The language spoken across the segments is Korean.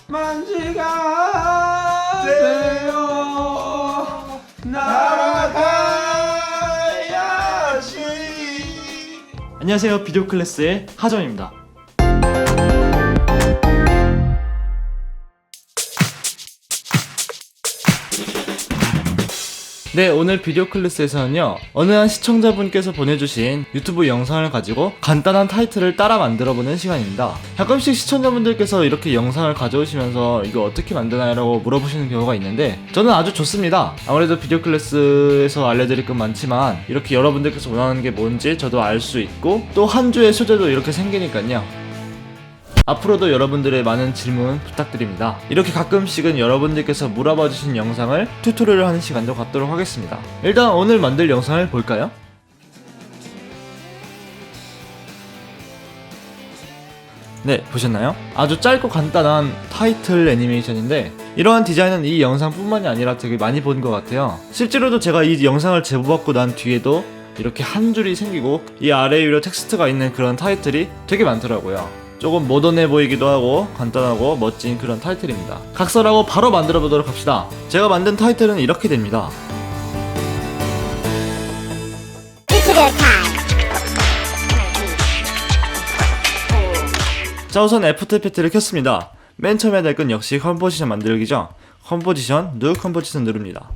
만지가 되어 날아가야지. 안녕하세요, 비디오 클래스의 하정입니다. 네, 오늘 비디오 클래스에서는요, 어느 한 시청자분께서 보내주신 유튜브 영상을 가지고 간단한 타이틀을 따라 만들어보는 시간입니다. 가끔씩 시청자분들께서 이렇게 영상을 가져오시면서 이거 어떻게 만드나요? 라고 물어보시는 경우가 있는데 저는 아주 좋습니다. 아무래도 비디오 클래스에서 알려드릴 건 많지만 이렇게 여러분들께서 원하는 게 뭔지 저도 알 수 있고 또 한 주의 소재도 이렇게 생기니까요. 앞으로도 여러분들의 많은 질문 부탁드립니다. 이렇게 가끔씩은 여러분들께서 물어봐 주신 영상을 튜토리얼을 하는 시간도 갖도록 하겠습니다. 일단 오늘 만들 영상을 볼까요? 네, 보셨나요? 아주 짧고 간단한 타이틀 애니메이션인데 이러한 디자인은 이 영상뿐만이 아니라 되게 많이 본 것 같아요. 실제로도 제가 이 영상을 제보받고 난 뒤에도 이렇게 한 줄이 생기고 이 아래 위로 텍스트가 있는 그런 타이틀이 되게 많더라고요. 조금 모던해 보이기도 하고 간단하고 멋진 그런 타이틀입니다. 각설하고 바로 만들어 보도록 합시다. 제가 만든 타이틀은 이렇게 됩니다. 자, 우선 애프터 이펙트를 켰습니다. 맨 처음에 될 건 역시 컴포지션 만들기죠. 컴포지션, 뉴 컴포지션 누릅니다.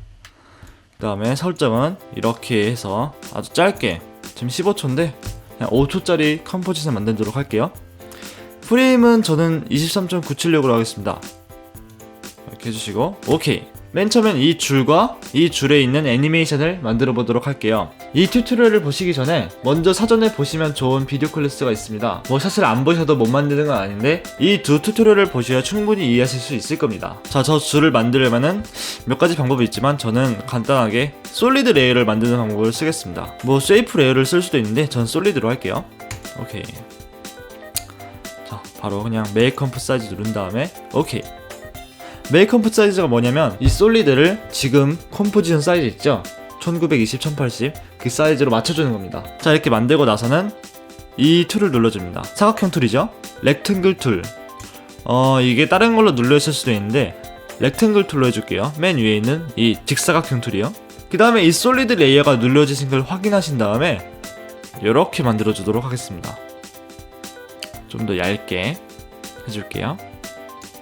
그 다음에 설정은 이렇게 해서 아주 짧게, 지금 15초인데 그냥 5초짜리 컴포지션 만들도록 할게요. 프레임은 저는 23.976으로 하겠습니다. 이렇게 해주시고 오케이. 맨 처음엔 이 줄과 이 줄에 있는 애니메이션을 만들어 보도록 할게요. 이 튜토리얼을 보시기 전에 먼저 사전에 보시면 좋은 비디오 클래스가 있습니다. 뭐 사실 안 보셔도 못 만드는 건 아닌데 이 두 튜토리얼을 보셔야 충분히 이해하실 수 있을 겁니다. 자, 저 줄을 만들려면은 몇 가지 방법이 있지만 저는 간단하게 솔리드 레이어를 만드는 방법을 쓰겠습니다. 뭐 쉐이프 레이어를 쓸 수도 있는데 전 솔리드로 할게요. 오케이. 자, 바로 그냥 메이크 컴프 사이즈 누른 다음에 오케이. 메이크 컴프 사이즈가 뭐냐면 이 솔리드를 지금 컴포지션 사이즈 있죠? 1920, 1080 그 사이즈로 맞춰주는 겁니다. 자, 이렇게 만들고 나서는 이 툴을 눌러줍니다. 사각형 툴이죠? 렉탱글 툴. 이게 다른 걸로 눌러있을 수도 있는데 렉탱글 툴로 해줄게요. 맨 위에 있는 이 직사각형 툴이요. 그 다음에 이 솔리드 레이어가 눌러지신 걸 확인하신 다음에 이렇게 만들어주도록 하겠습니다. 좀 더 얇게 해줄게요.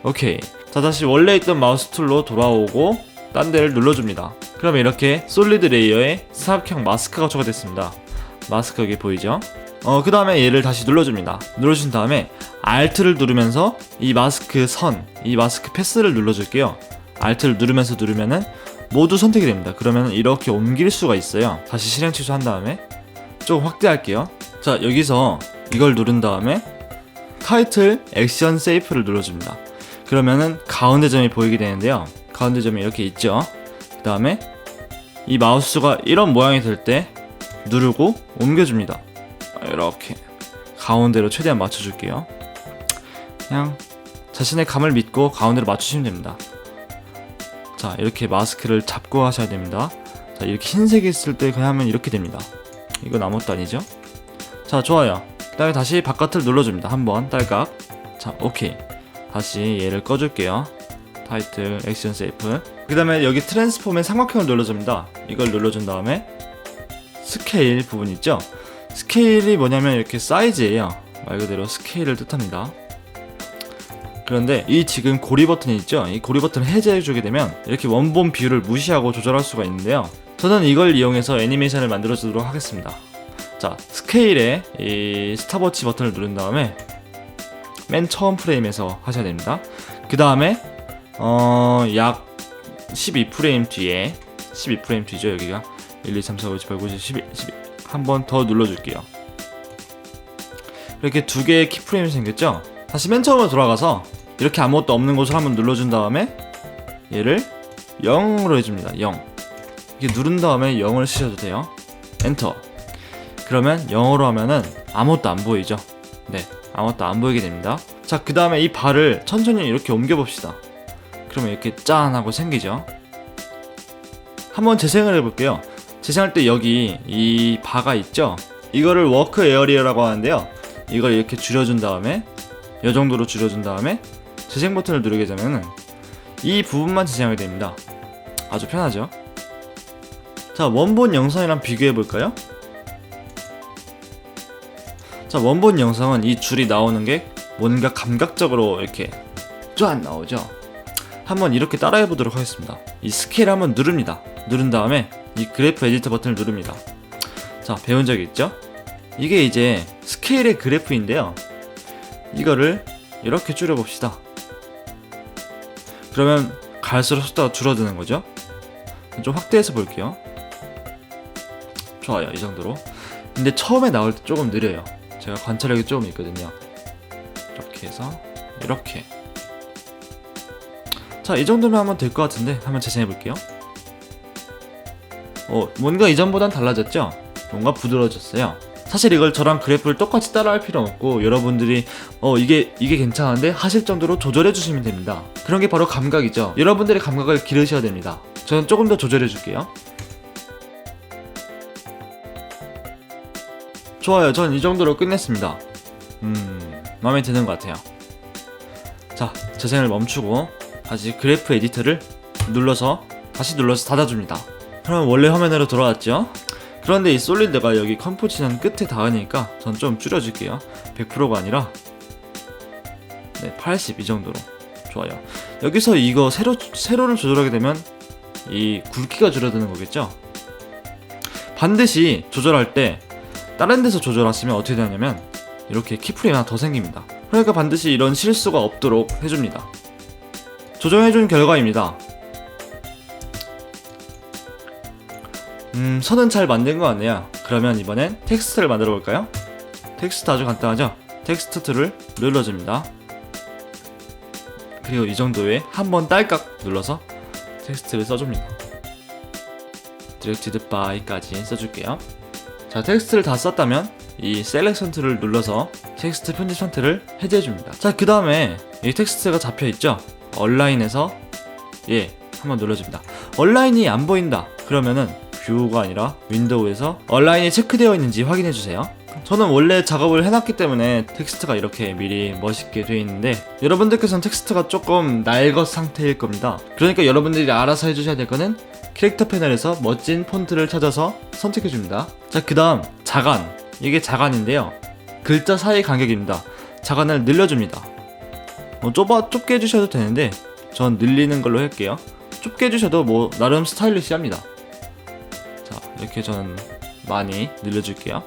오케이. 자, 다시 원래 있던 마우스 툴로 돌아오고 딴 데를 눌러줍니다. 그러면 이렇게 솔리드 레이어에 사각형 마스크가 추가됐습니다. 마스크 여기 보이죠? 그 다음에 얘를 다시 눌러줍니다. 눌러준 다음에 Alt를 누르면서 이 마스크 선, 이 마스크 패스를 눌러줄게요. Alt를 누르면은 모두 선택이 됩니다. 그러면 이렇게 옮길 수가 있어요. 다시 실행 취소한 다음에 조금 확대할게요. 자, 여기서 이걸 누른 다음에 타이틀 액션 세이프를 눌러줍니다. 그러면은 가운데 점이 보이게 되는데요. 가운데 점이 이렇게 있죠. 그 다음에 이 마우스가 이런 모양이 될 때 누르고 옮겨줍니다. 이렇게 가운데로 최대한 맞춰줄게요. 그냥 자신의 감을 믿고 가운데로 맞추시면 됩니다. 자, 이렇게 마스크를 잡고 하셔야 됩니다. 자, 이렇게 흰색이 있을 때 그냥 하면 이렇게 됩니다. 이건 아무것도 아니죠? 자, 좋아요. 그 다음에 다시 바깥을 눌러줍니다. 한번 딸깍. 자, 오케이. 다시 얘를 꺼줄게요. 타이틀 액션 세이프. 그 다음에 여기 트랜스폼의 삼각형을 눌러줍니다. 이걸 눌러준 다음에 스케일 부분 있죠? 스케일이 뭐냐면 이렇게 사이즈예요. 말 그대로 스케일을 뜻합니다. 그런데 이 지금 고리 버튼이 있죠? 이 고리 버튼을 해제해주게 되면 이렇게 원본 뷰를 무시하고 조절할 수가 있는데요. 저는 이걸 이용해서 애니메이션을 만들어주도록 하겠습니다. 자, 스케일에 이 스탑워치 버튼을 누른 다음에 맨 처음 프레임에서 하셔야 됩니다. 그 다음에 약 12프레임 뒤에 12프레임 뒤죠. 여기가 1, 2, 3, 4, 5, 6, 7, 8, 9, 10, 11, 12 한 번 더 눌러줄게요. 이렇게 두 개의 키프레임이 생겼죠. 다시 맨 처음으로 돌아가서 이렇게 아무것도 없는 곳을 한번 눌러준 다음에 얘를 0으로 해줍니다. 0 이렇게 누른 다음에 0을 쓰셔도 돼요. 엔터. 그러면 0으로 하면은 아무것도 안 보이죠. 네, 아무것도 안 보이게 됩니다. 자, 그 다음에 이 발을 천천히 이렇게 옮겨봅시다. 그러면 이렇게 짠 하고 생기죠. 한번 재생을 해볼게요. 재생할 때 여기 이 바가 있죠? 이거를 워크 에어리어라고 하는데요. 이걸 이렇게 줄여준 다음에 이 정도로 줄여준 다음에 재생 버튼을 누르게 되면은 이 부분만 재생하게 됩니다. 아주 편하죠. 자, 원본 영상이랑 비교해 볼까요? 자, 원본 영상은 이 줄이 나오는 게 뭔가 감각적으로 이렇게 쫙 나오죠. 한번 이렇게 따라해 보도록 하겠습니다. 이 스케일 한번 누릅니다. 누른 다음에 이 그래프 에디터 버튼을 누릅니다. 자, 배운 적이 있죠? 이게 이제 스케일의 그래프인데요. 이거를 이렇게 줄여봅시다. 그러면 갈수록 속도가 줄어드는 거죠. 좀 확대해서 볼게요. 좋아요, 이 정도로. 근데 처음에 나올 때 조금 느려요. 제가 관찰력이 조금 있거든요. 이렇게 해서 이렇게. 자, 이 정도면 하면 될 것 같은데 한번 재생해 볼게요. 뭔가 이전보단 달라졌죠? 뭔가 부드러워졌어요. 사실 이걸 저랑 그래프를 똑같이 따라할 필요는 없고, 여러분들이 이게 괜찮은데 하실 정도로 조절해 주시면 됩니다. 그런 게 바로 감각이죠. 여러분들의 감각을 기르셔야 됩니다. 저는 조금 더 조절해 줄게요. 좋아요. 전 이 정도로 끝냈습니다. 마음에 드는 것 같아요. 자, 재생을 멈추고 다시 그래프 에디터를 다시 눌러서 닫아줍니다. 그럼 원래 화면으로 돌아왔죠? 그런데 이 솔리드가 여기 컴포지션 끝에 닿으니까 전 좀 줄여줄게요. 100%가 아니라 80 이 정도로. 좋아요. 여기서 이거 세로를 조절하게 되면 이 굵기가 줄어드는 거겠죠? 반드시 조절할 때 다른 데서 조절하시면 어떻게 되냐면 이렇게 키프레임이 하나 더 생깁니다. 그러니까 반드시 이런 실수가 없도록 해줍니다. 조정해준 결과입니다. 선은 잘 만든 것 같네요. 그러면 이번엔 텍스트를 만들어 볼까요? 텍스트 아주 간단하죠? 텍스트 툴을 눌러줍니다. 그리고 이 정도에 한번 딸깍 눌러서 텍스트를 써줍니다. 디렉티드 바이까지 써줄게요. 자, 텍스트를 다 썼다면 이 셀렉션 툴을 눌러서 텍스트 편집 상태를 해제해줍니다. 자, 그 다음에 이 텍스트가 잡혀있죠? 얼라인에서 한번 눌러줍니다. 얼라인이 안 보인다 그러면은 뷰가 아니라 윈도우에서 얼라인이 체크되어 있는지 확인해주세요. 저는 원래 작업을 해놨기 때문에 텍스트가 이렇게 미리 멋있게 되어 있는데, 여러분들께서는 텍스트가 조금 낡은 상태일 겁니다. 그러니까 여러분들이 알아서 해주셔야 될 거는 캐릭터 패널에서 멋진 폰트를 찾아서 선택해줍니다. 자, 그 다음 자간. 이게 자간인데요, 글자 사이 간격입니다. 자간을 늘려줍니다. 좁게 해주셔도 되는데 전 늘리는 걸로 할게요. 좁게 해주셔도 나름 스타일리시합니다. 자, 이렇게 저는 많이 늘려줄게요.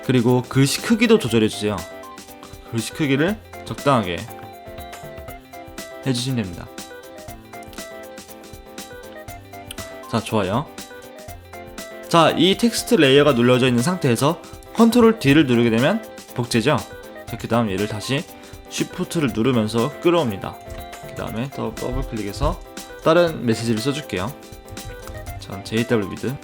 그리고 글씨 크기도 조절해주세요. 글씨 크기를 적당하게 해주시면 됩니다. 자, 좋아요. 자, 이 텍스트 레이어가 눌러져 있는 상태에서 컨트롤 D를 누르게 되면 복제죠. 자, 그 다음 얘를 다시 쉬프트를 누르면서 끌어옵니다. 그 다음에 더 더블 클릭해서 다른 메시지를 써줄게요. 전 JW비드.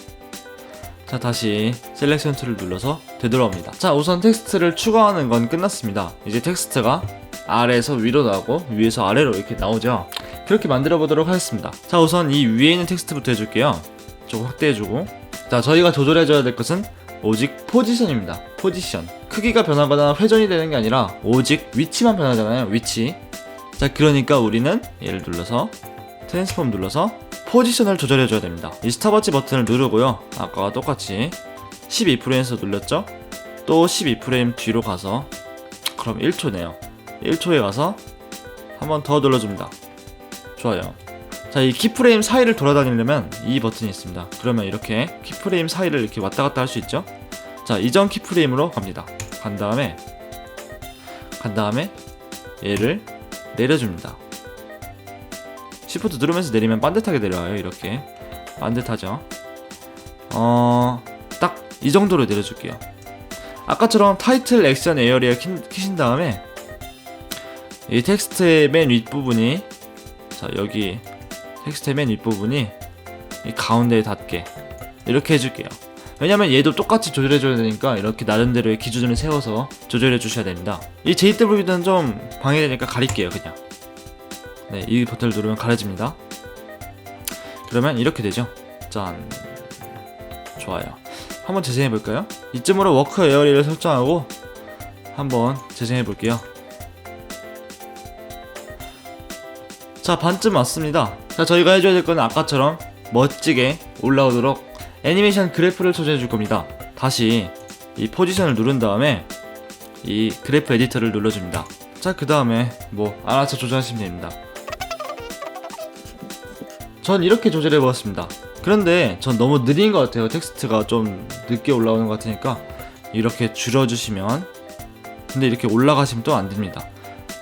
자, 다시 셀렉션 툴을 눌러서 되돌아옵니다. 자, 우선 텍스트를 추가하는 건 끝났습니다. 이제 텍스트가 아래에서 위로 나오고 위에서 아래로 이렇게 나오죠. 그렇게 만들어 보도록 하겠습니다. 자, 우선 이 위에 있는 텍스트부터 해줄게요. 조금 확대해주고. 자, 저희가 조절해줘야 될 것은 오직 포지션입니다. 포지션. 크기가 변하거나 회전이 되는 게 아니라 오직 위치만 변하잖아요. 위치. 자, 그러니까 우리는 얘를 눌러서 트랜스폼 눌러서 포지션을 조절해줘야 됩니다. 이 스탑워치 버튼을 누르고요. 아까와 똑같이 12프레임에서 눌렸죠? 또 12프레임 뒤로 가서, 그럼 1초네요. 1초에 가서 한 번 더 눌러줍니다. 좋아요. 자, 이 키프레임 사이를 돌아다니려면 이 버튼이 있습니다. 그러면 이렇게 키프레임 사이를 이렇게 왔다 갔다 할 수 있죠? 자, 이전 키프레임으로 갑니다. 간 다음에 얘를 내려줍니다. 시프트 누르면서 내리면 반듯하게 내려와요. 이렇게 반듯하죠. 딱 이 정도로 내려줄게요. 아까처럼 타이틀 액션 에어리어 키신 다음에 이 텍스트의 맨 윗부분이, 자, 여기 텍스트의 맨 윗부분이 이 가운데에 닿게 이렇게 해줄게요. 왜냐면 얘도 똑같이 조절해줘야 되니까 이렇게 나름대로의 기준을 세워서 조절해 주셔야 됩니다. 이 JW는 좀 방해되니까 가릴게요. 그냥 이 버튼을 누르면 가려집니다. 그러면 이렇게 되죠. 짠. 좋아요. 한번 재생해 볼까요? 이쯤으로 워크 에어리를 설정하고 한번 재생해 볼게요. 자, 반쯤 왔습니다. 자, 저희가 해줘야 될 거는 아까처럼 멋지게 올라오도록 애니메이션 그래프를 조정해 줄 겁니다. 다시 이 포지션을 누른 다음에 이 그래프 에디터를 눌러줍니다. 자, 그 다음에 뭐 알아서 조정하시면 됩니다. 전 이렇게 조절해 보았습니다. 그런데 전 너무 느린 것 같아요. 텍스트가 좀 늦게 올라오는 것 같으니까 이렇게 줄여주시면, 근데 이렇게 올라가시면 또 안 됩니다.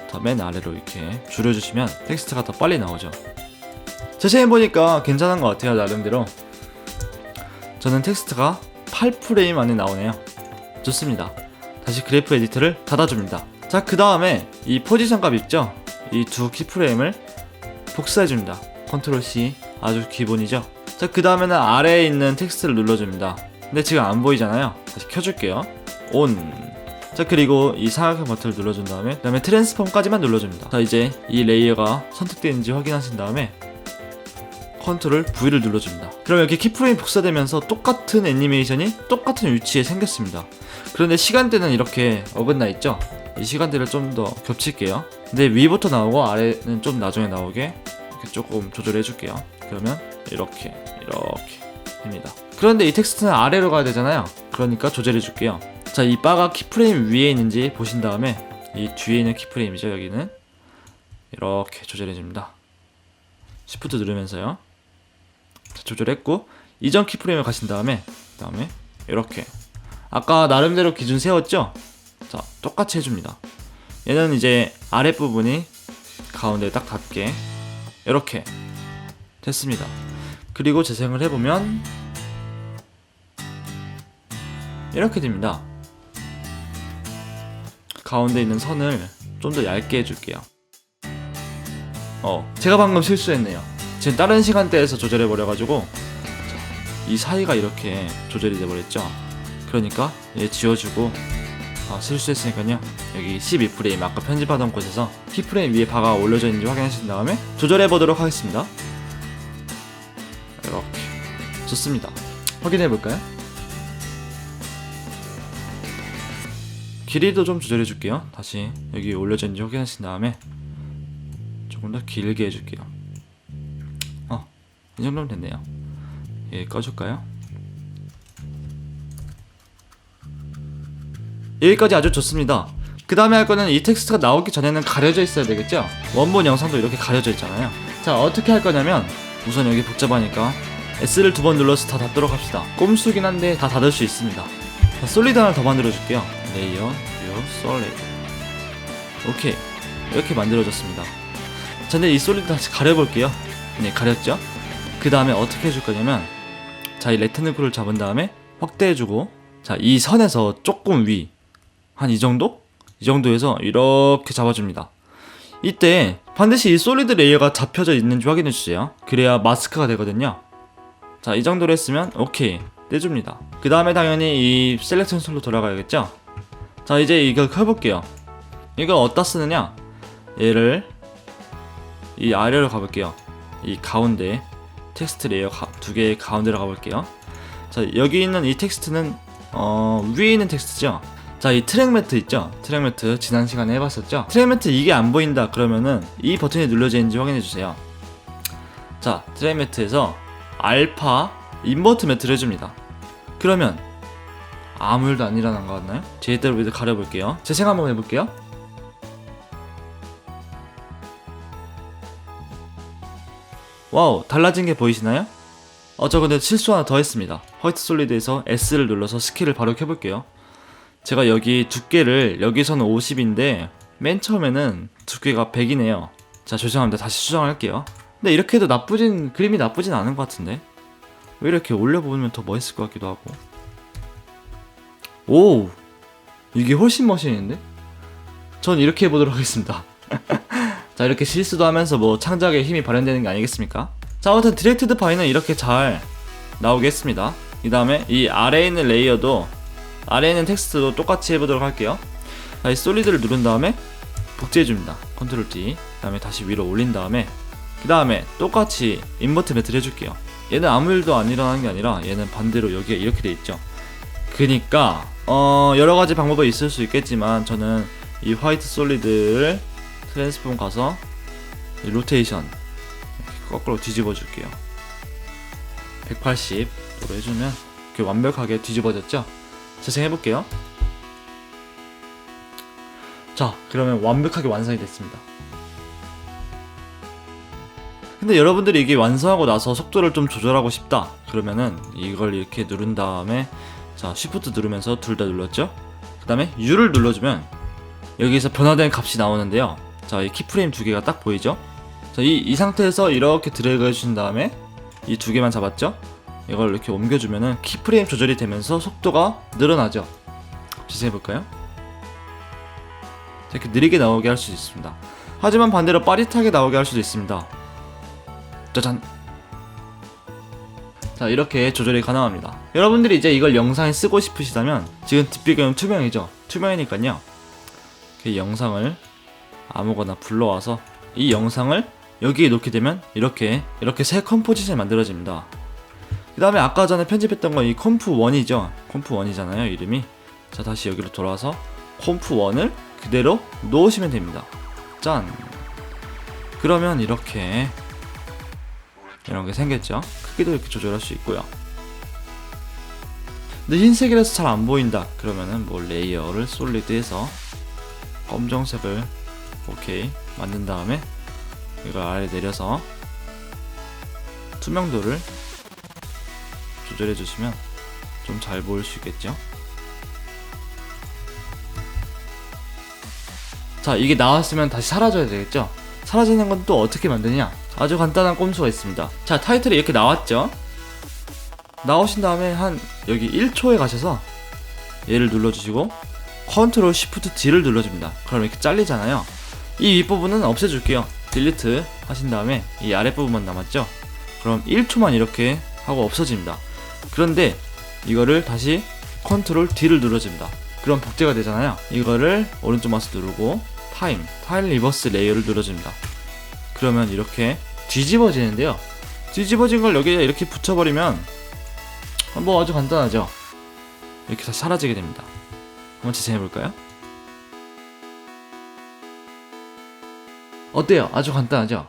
더 맨 아래로 이렇게 줄여주시면 텍스트가 더 빨리 나오죠. 제시해 보니까 괜찮은 것 같아요. 나름대로 저는 텍스트가 8프레임 안에 나오네요. 좋습니다. 다시 그래프 에디터를 닫아줍니다. 자, 그 다음에 이 포지션 값 있죠? 이 두 키프레임을 복사해줍니다. 컨트롤 C, 아주 기본이죠. 자, 그 다음에는 아래에 있는 텍스트를 눌러줍니다. 근데 지금 안 보이잖아요. 다시 켜줄게요. ON. 자, 그리고 이 삼각형 버튼을 눌러준 다음에, 그 다음에 트랜스폼까지만 눌러줍니다. 자, 이제 이 레이어가 선택되는지 확인하신 다음에 컨트롤 V를 눌러줍니다. 그럼 이렇게 키프레임 복사되면서 똑같은 애니메이션이 똑같은 위치에 생겼습니다. 그런데 시간대는 이렇게 어긋나 있죠? 이 시간대를 좀 더 겹칠게요. 근데 위부터 나오고 아래는 좀 나중에 나오게 이렇게 조금 조절해 줄게요. 그러면 이렇게 됩니다. 그런데 이 텍스트는 아래로 가야 되잖아요. 그러니까 조절해 줄게요. 자, 이 바가 키프레임 위에 있는지 보신 다음에 이 뒤에 있는 키프레임이죠. 여기는 이렇게 조절해 줍니다. Shift 누르면서요. 자, 조절했고 이전 키프레임을 가신 다음에 그다음에 이렇게 아까 나름대로 기준 세웠죠? 자, 똑같이 해줍니다. 얘는 이제 아랫부분이 가운데에 딱 닿게 이렇게 됐습니다. 그리고 재생을 해보면 이렇게 됩니다. 가운데 있는 선을 좀 더 얇게 해줄게요. 제가 방금 실수했네요. 지금 다른 시간대에서 조절해버려가지고 이 사이가 이렇게 조절이 돼버렸죠. 그러니까 얘 지워주고, 실수했으니까요, 여기 12프레임 아까 편집하던 곳에서 키프레임 위에 바가 올려져 있는지 확인하신 다음에 조절해보도록 하겠습니다. 이렇게 좋습니다. 확인해볼까요? 길이도 좀 조절해줄게요. 다시 여기 올려져 있는지 확인하신 다음에 조금 더 길게 해줄게요. 이 정도면 됐네요. 예, 꺼줄까요? 여기까지 아주 좋습니다. 그 다음에 할 거는 이 텍스트가 나오기 전에는 가려져 있어야 되겠죠? 원본 영상도 이렇게 가려져 있잖아요. 자, 어떻게 할 거냐면 우선 여기 복잡하니까 S를 2번 눌러서 다 닫도록 합시다. 꼼수긴 한데 다 닫을 수 있습니다. 자, 솔리드 하나 더 만들어 줄게요. 레이어, 뷰, 솔리드. 오케이, 이렇게 만들어졌습니다. 자, 근데 이 솔리드 다시 가려볼게요. 네, 가렸죠? 그 다음에 어떻게 해줄 거냐면, 자, 이 레트니클을 잡은 다음에 확대해주고, 자, 이 선에서 조금 위, 한 이 정도? 이 정도에서 이렇게 잡아줍니다. 이때 반드시 이 솔리드 레이어가 잡혀져 있는지 확인해주세요. 그래야 마스크가 되거든요. 자, 이 정도로 했으면 오케이, 떼줍니다. 그 다음에 당연히 이 셀렉션 툴로 돌아가야겠죠? 자, 이제 이거 켜볼게요. 이거 어디다 쓰느냐? 얘를 이 아래로 가볼게요. 이 가운데 텍스트 레이어 두 개의 가운데로 가볼게요. 자, 여기 있는 이 텍스트는 위에 있는 텍스트죠. 자, 이 트랙 매트 있죠? 트랙 매트 지난 시간에 해봤었죠? 트랙 매트 이게 안 보인다 그러면은 이 버튼이 눌러져 있는지 확인해주세요. 자, 트랙 매트에서 알파 인버트 매트를 해줍니다. 그러면 아무 일도 안 일어난 것 같나요? 제대로 위로 가려볼게요. 재생 한번 해볼게요. 와우, 달라진 게 보이시나요? 저 근데 실수 하나 더 했습니다. 화이트 솔리드에서 S를 눌러서 스킬을 바로 켜볼게요. 제가 여기 두께를, 여기서는 50인데 맨 처음에는 두께가 100이네요. 자, 죄송합니다. 다시 수정할게요. 근데 이렇게 해도 그림이 나쁘진 않은 것 같은데 왜 이렇게 올려보면 더 멋있을 것 같기도 하고. 오, 이게 훨씬 멋있는데? 전 이렇게 해보도록 하겠습니다. 자, 이렇게 실수도 하면서 뭐 창작에 힘이 발현되는 게 아니겠습니까? 자, 아무튼 디렉티드 파이는 이렇게 잘 나오게 했습니다. 그 다음에 이 아래에 있는 레이어도, 아래에 있는 텍스트도 똑같이 해보도록 할게요. 자, 이 솔리드를 누른 다음에 복제해줍니다. 컨트롤 D. 그 다음에 다시 위로 올린 다음에, 그 다음에 똑같이 인버트 매트를 해줄게요. 얘는 아무 일도 안 일어나는 게 아니라 얘는 반대로 여기가 이렇게 돼 있죠. 그니까 여러 가지 방법이 있을 수 있겠지만 저는 이 화이트 솔리드를 트랜스폼 가서 이 로테이션 이렇게 거꾸로 뒤집어 줄게요. 180도로 해주면 이렇게 완벽하게 뒤집어졌죠? 재생해 볼게요. 자, 그러면 완벽하게 완성이 됐습니다. 근데 여러분들이 이게 완성하고 나서 속도를 좀 조절하고 싶다 그러면은 이걸 이렇게 누른 다음에, 자, Shift 누르면서 둘 다 눌렀죠? 그 다음에 U를 눌러주면 여기서 변화된 값이 나오는데요. 자, 이 키프레임 두 개가 딱 보이죠? 자, 이 상태에서 이렇게 드래그 해주신 다음에 이 두 개만 잡았죠? 이걸 이렇게 옮겨주면은 키프레임 조절이 되면서 속도가 늘어나죠? 재생해볼까요? 이렇게 느리게 나오게 할 수 있습니다. 하지만 반대로 빠릿하게 나오게 할 수도 있습니다. 짜잔! 자, 이렇게 조절이 가능합니다. 여러분들이 이제 이걸 영상에 쓰고 싶으시다면, 지금 뒷배경은 투명이죠? 투명이니까요, 그 영상을 아무거나 불러와서 이 영상을 여기에 놓게 되면 이렇게 새 컴포지션이 만들어집니다. 그 다음에 아까 전에 편집했던 건 이 컴프1이죠. 컴프1이잖아요, 이름이. 자, 다시 여기로 돌아와서 컴프1을 그대로 놓으시면 됩니다. 짠! 그러면 이렇게 이런 게 생겼죠. 크기도 이렇게 조절할 수 있고요. 근데 흰색이라서 잘 안 보인다 그러면은 뭐 레이어를 솔리드해서 검정색을 오케이 만든 다음에 이걸 아래 내려서 투명도를 조절해 주시면 좀 잘 보일 수 있겠죠. 자, 이게 나왔으면 다시 사라져야 되겠죠. 사라지는 건 또 어떻게 만드냐, 아주 간단한 꼼수가 있습니다. 자, 타이틀이 이렇게 나왔죠. 나오신 다음에 한 여기 1초에 가셔서 얘를 눌러주시고 컨트롤 쉬프트 D를 눌러줍니다. 그럼 이렇게 잘리잖아요. 이 윗부분은 없애줄게요. 딜리트 하신 다음에 이 아랫부분만 남았죠. 그럼 1초만 이렇게 하고 없어집니다. 그런데 이거를 다시 컨트롤 D를 눌러줍니다. 그럼 복제가 되잖아요. 이거를 오른쪽 마우스 누르고 타일 리버스 레이어를 눌러줍니다. 그러면 이렇게 뒤집어지는데요. 뒤집어진 걸 여기에 이렇게 붙여버리면 뭐 아주 간단하죠. 이렇게 다시 사라지게 됩니다. 한번 재생해볼까요? 어때요? 아주 간단하죠?